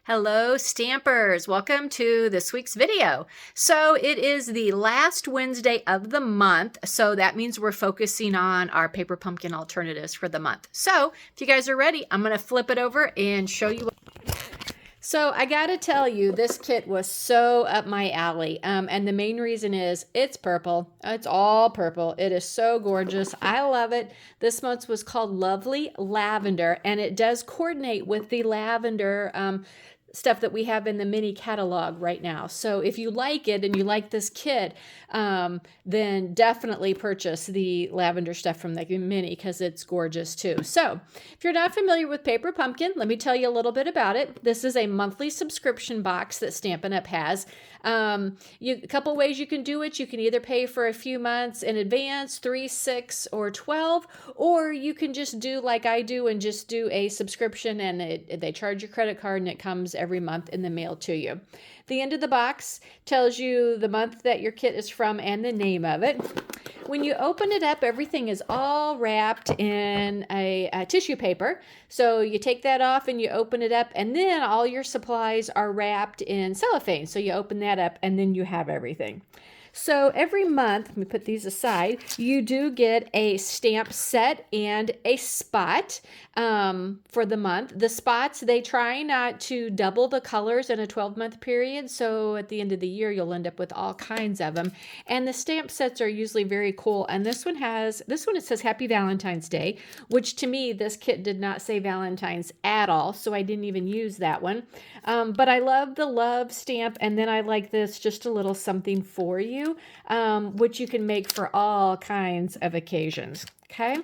Hello, Stampers. Welcome to this week's video. So it is the last Wednesday of the month, so that means we're focusing on our paper pumpkin alternatives for the month. So if you guys are ready, I'm going to flip it over and show you. So I gotta tell you, this kit was so up my alley, and the main reason is it's purple. It's all purple. It is so gorgeous. I love it. This month's was called Lovely Lavender, and it does coordinate with the lavender stuff that we have in the mini catalog right now. So if you like it and you like this kit, then definitely purchase the lavender stuff from the mini because it's gorgeous too. So if you're not familiar with Paper Pumpkin, let me tell you a little bit about it. This is a monthly subscription box that Stampin' Up! Has. A couple ways you can do it. You can either pay for a few months in advance, 3, 6, or 12, or you can just do like I do and just do a subscription and they charge your credit card and it comes every month in the mail to you. The end of the box tells you the month that your kit is from and the name of it. When you open it up, everything is all wrapped in a tissue paper. So you take that off and you open it up, and then all your supplies are wrapped in cellophane. So you open that up and then you have everything. So every month, let me put these aside, you do get a stamp set and a spot for the month. The spots, they try not to double the colors in a 12-month period. So at the end of the year, you'll end up with all kinds of them. And the stamp sets are usually very cool. And this one it says Happy Valentine's Day, which to me, this kit did not say Valentine's at all. So I didn't even use that one. But I love the love stamp. And then I like this, just a little something for you. Which you can make for all kinds of occasions, okay?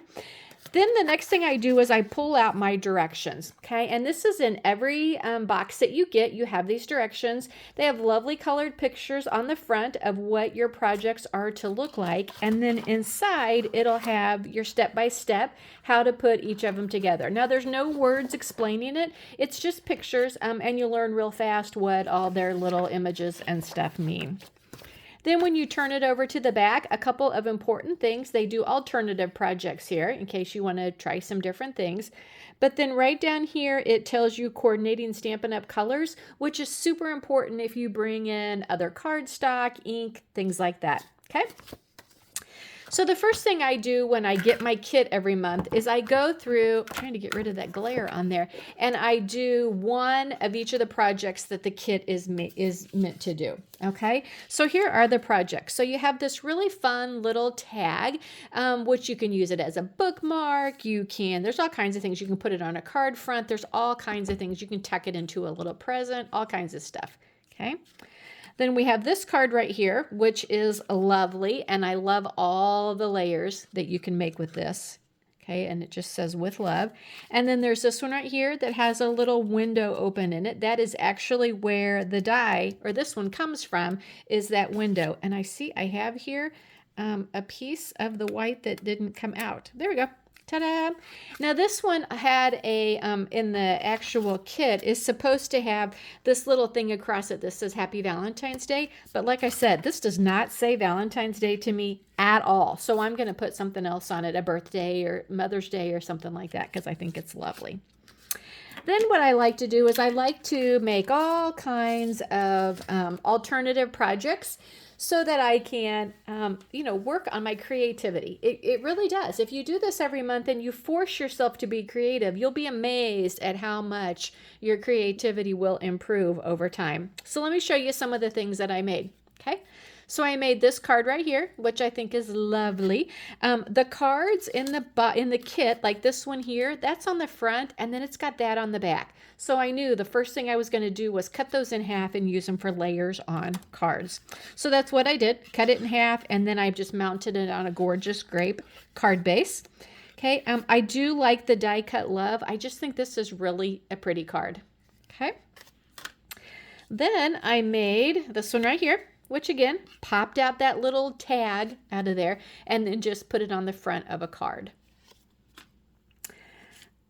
Then the next thing I do is I pull out my directions, okay? And this is in every box that you get. You have these directions. They have lovely colored pictures on the front of what your projects are to look like. And then inside, it'll have your step-by-step how to put each of them together. Now, there's no words explaining it. It's just pictures, and you'll learn real fast what all their little images and stuff mean. Then when you turn it over to the back, a couple of important things. They do alternative projects here in case you want to try some different things. But then right down here, it tells you coordinating Stampin' Up! Colors, which is super important if you bring in other cardstock, ink, things like that, okay? So the first thing I do when I get my kit every month is I go through, I'm trying to get rid of that glare on there, and I do one of each of the projects that the kit is meant to do, okay? So here are the projects. So you have this really fun little tag, which you can use it as a bookmark. There's all kinds of things. You can put it on a card front. There's all kinds of things. You can tuck it into a little present, all kinds of stuff, okay? Then we have this card right here, which is lovely, and I love all the layers that you can make with this. Okay, and it just says with love. And then there's this one right here that has a little window open in it. That is actually where the die, or this one comes from, is that window. And I see I have here a piece of the white that didn't come out. There we go. Ta-da! Now this one had in the actual kit is supposed to have this little thing across it that says Happy Valentine's Day. But like I said, this does not say Valentine's Day to me at all. So I'm going to put something else on it, a birthday or Mother's Day or something like that, because I think it's lovely. Then what I like to do is I like to make all kinds of alternative projects so that I can, work on my creativity. It really does. If you do this every month and you force yourself to be creative, you'll be amazed at how much your creativity will improve over time. So let me show you some of the things that I made, okay? So I made this card right here, which I think is lovely. The cards in the kit, like this one here, that's on the front, and then it's got that on the back. So I knew the first thing I was going to do was cut those in half and use them for layers on cards. So that's what I did, cut it in half, and then I just mounted it on a gorgeous grape card base. Okay, I do like the die cut love. I just think this is really a pretty card. Okay. Then I made this one right here, which again, popped out that little tag out of there and then just put it on the front of a card.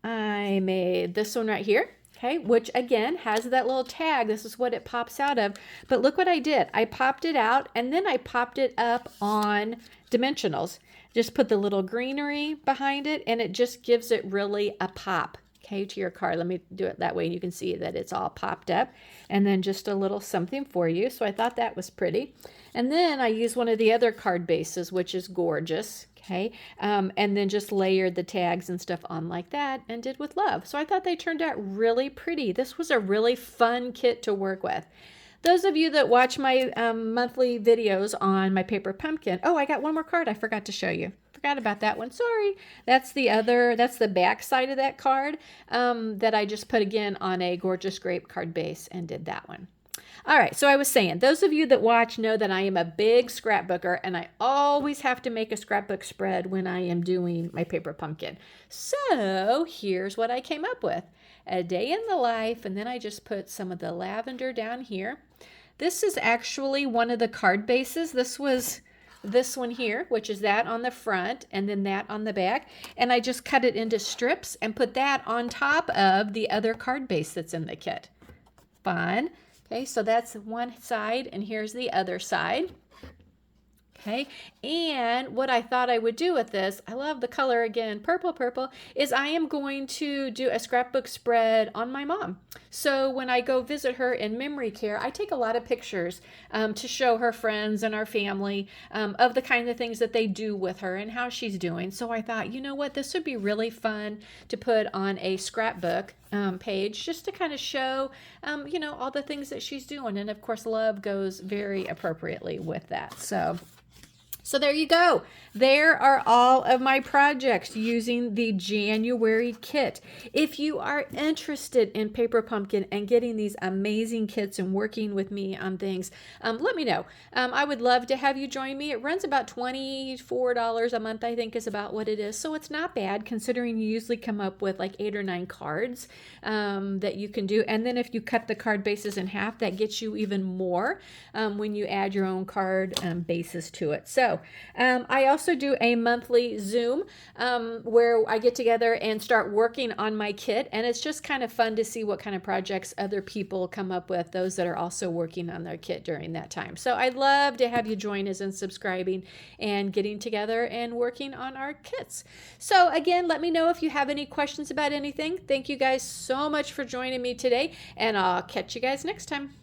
I made this one right here, okay, which again has that little tag. This is what it pops out of. But look what I did. I popped it out and then I popped it up on dimensionals. Just put the little greenery behind it and it just gives it really a pop. okay, to your card. Let me do it that way. You can see that it's all popped up. And then just a little something for you. So I thought that was pretty. And then I used one of the other card bases, which is gorgeous. Okay, and then just layered the tags and stuff on like that and did with love. So I thought they turned out really pretty. This was a really fun kit to work with. Those of you that watch my monthly videos on my paper pumpkin. Oh, I got one more card I forgot to show you. Forgot about that one. Sorry. That's the back side of that card that I just put again on a gorgeous grape card base and did that one. All right, so I was saying, those of you that watch know that I am a big scrapbooker, and I always have to make a scrapbook spread when I am doing my paper pumpkin. So here's what I came up with. A day in the life, and then I just put some of the lavender down here. This is actually one of the card bases. This was this one here, which is that on the front and then that on the back. And I just cut it into strips and put that on top of the other card base that's in the kit. Fun. Okay, so that's one side, and here's the other side. Okay, and what I thought I would do with this, I love the color again, purple, is I am going to do a scrapbook spread on my mom. So when I go visit her in memory care, I take a lot of pictures to show her friends and our family of the kind of things that they do with her and how she's doing. So I thought, you know what, this would be really fun to put on a scrapbook page just to kind of show, you know, all the things that she's doing. And of course, love goes very appropriately with that. So there you go. There are all of my projects using the January kit. If you are interested in Paper Pumpkin and getting these amazing kits and working with me on things, let me know. I would love to have you join me. It runs about $24 a month, I think is about what it is. So it's not bad considering you usually come up with like 8 or 9 cards that you can do. And then if you cut the card bases in half, that gets you even more when you add your own card bases to it. So I also do a monthly Zoom where I get together and start working on my kit, and it's just kind of fun to see what kind of projects other people come up with, those that are also working on their kit during that time. So I'd love to have you join us in subscribing and getting together and working on our kits. So again, let me know if you have any questions about anything. Thank you guys so much for joining me today, and I'll catch you guys next time.